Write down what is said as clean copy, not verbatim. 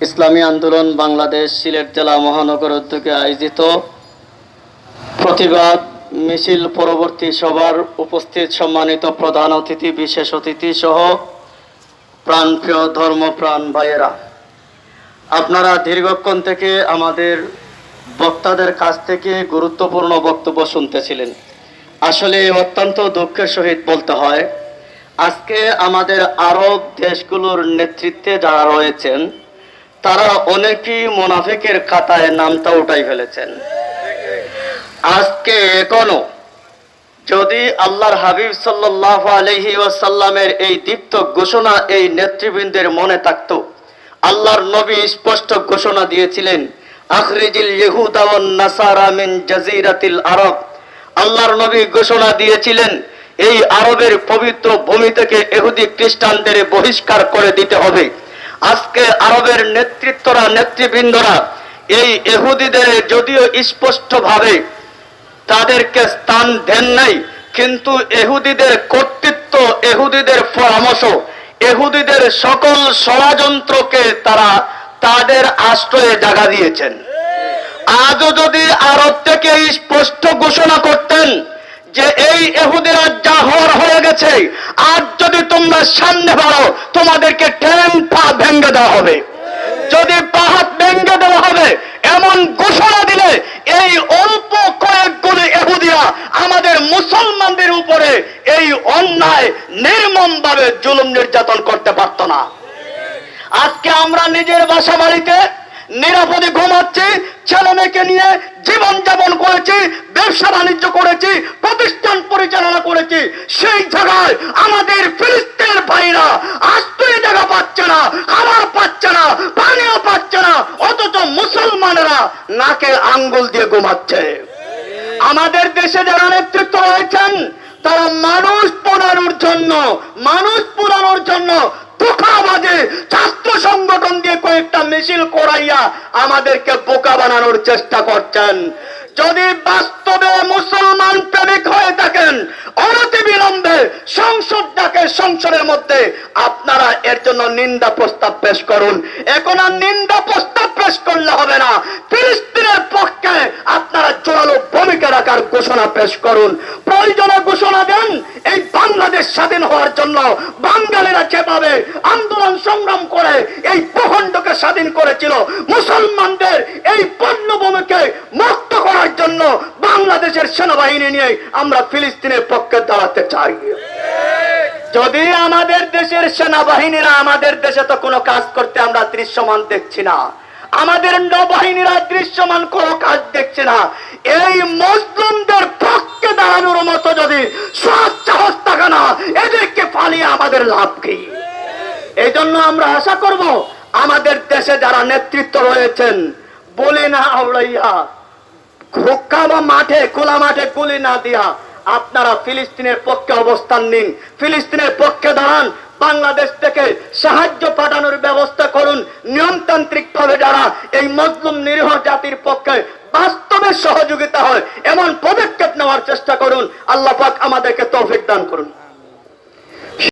ইসলামী আন্দোলন বাংলাদেশ সিলেট জেলা মহানগর উদ্যোগে আয়োজিত প্রতিবাদ মিছিল পরবর্তী সভার উপস্থিত সম্মানিত প্রধান অতিথি, বিশেষ অতিথি সহ প্রাণপ্রিয় ধর্মপ্রাণ ভাইয়েরা, আপনারা দীর্ঘক্ষণ থেকে আমাদের বক্তাদের কাছ থেকে গুরুত্বপূর্ণ বক্তব্য শুনতেছিলেন। আসলে অত্যন্ত দুঃখের সহিত বলতে হয়, আজকে আমাদের আরব দেশগুলোর নেতৃত্বে যারা রয়েছেন তারা অনেকেই মুনাফিকের খাতায় নামটা উঠাই ফেলেছেন। আজকে এখনো যদি আল্লাহর হাবিব সাল্লাল্লাহু আলাইহি ওয়াসাল্লামের এই দীপ্ত ঘোষণা এই নেতৃবৃন্দের মনে থাকতো, আল্লাহর নবী স্পষ্ট ঘোষণা দিয়েছিলেন, আখরিজিল ইহুদা ওয়ান নাসারা মিন জাজিরাতিল আরব। আল্লাহর নবী ঘোষণা দিয়েছিলেন, এই আরবের পবিত্র ভূমি থেকে ইহুদি খ্রিস্টানদের বহিষ্কার করে দিতে হবে। আজকে আরবের নেতৃবৃন্দরা এই ইহুদিদের যদিও স্পষ্টভাবে তাদেরকে স্থান দেন নাই, কিন্তু ইহুদিদের কর্তৃত্ব, ইহুদিদের পরামর্শ, ইহুদিদের সকল ষড়যন্ত্রকে তারা তাদের আশ্রয়ে জায়গা দিয়েছেন। আজও যদি আরব থেকে স্পষ্ট ঘোষণা করতেন যে এই ইহুদিরা যা হওয়ার হয়ে গেছে, আজ যদি তোমরা সামনে বাড়ো তোমাদেরকে ঠ্যাং পা ভেঙে দেওয়া হবে, যদি পা হাত ভেঙে দেওয়া হবে, এমন ঘোষণা দিলে এই অল্প কয়েকগুলি ইহুদিরা আমাদের মুসলমানদের উপরে এই অন্যায় নির্মমভাবে জুলুম নির্যাতন করতে পারত না। আজকে আমরা নিজের বাসা বাড়িতে নিরাপদে ঘুমাচ্ছি, ছেলে মেয়েকে নিয়ে জীবন যাপন করেছি, ব্যবসা বাণিজ্য করেছি, প্রতিষ্ঠান পরিচালনা করেছি। সেই জায়গায় আমাদের ফিলিস্তিনের ভাইরা আশ্রয় জায়গা পাচ্ছে না, খাবার পাচ্ছে না, পানিও পাচ্ছে না, অথচ মুসলমানেরা নাকে আঙ্গুল দিয়ে ঘুমাচ্ছে। আমাদের দেশে যারা নেতৃত্ব রয়েছেন তারা মানুষ পোড়ানোর জন্য ধোঁকাবাজে ছাত্র সংগঠন দিয়ে কয়েকটা মিছিল করাইয়া আমাদেরকে বোকা বানানোর চেষ্টা করছেন। যদি বাস্তবে মুসলমান প্রেমিক হয়ে থাকেন, অনতিবিলম্বে সংসদ ডাকে, সংসদের মধ্যে আপনারা এর জন্য নিন্দা প্রস্তাব পেশ করুন। এখন আর নিন্দা প্রস্তাব পেশ করলে হবে না, ফিলিস্তিনের পক্ষে আপনারা জোরালো ভূমিকা রাখার ঘোষণা পেশ করুন। প্রয়োজনে ঘোষণা দেন, এই বাংলাদেশ স্বাধীন হওয়ার জন্য বাঙালিরা যেভাবে আন্দোলন সংগ্রাম করে এই ভূখণ্ডকে স্বাধীন করেছিল, মুসলমানদের এই পণ্যভূমিকে মুক্ত করার জন্য বাংলাদেশের সেনাবাহিনী নিয়ে আমরা ফিলিস্তিনের পক্ষে দাঁড়াতে চাই। যদি আমাদের দেশের সেনাবাহিনীরা আমাদের দেশে তো কোনো কাজ করতে আমরা দৃশ্যমান দেখছি না, আমাদের নৌবাহিনীরা দৃশ্যমান কোনো কাজ দেখছে না, এই মুসলিমদের পক্ষে দাঁড়ানোর মতো যদি সাহস থাকে না, এদেরকে পালিয়ে আমাদের লাভ কি? এই জন্য আমরা আশা করব আমাদের দেশে যারা নেতৃত্ব রয়েছেন, বলে না আওড়াইয়া খোকা বা মাঠে, খোলা মাঠে গুলি না দিয়া আপনারা ফিলিস্তিনের পক্ষে অবস্থান নিন, ফিলিস্তিনের পক্ষে দাঁড়ান, বাংলাদেশ থেকে সাহায্য পাঠানোর ব্যবস্থা করুন। নিয়মতান্ত্রিক ভাবে যারা এই মজলুম নিরীহ জাতির পক্ষে বাস্তবে সহযোগিতা হয় এমন পদক্ষেপ নেওয়ার চেষ্টা করুন। আল্লাহ পাক আমাদেরকে তৌফিক দান করুন।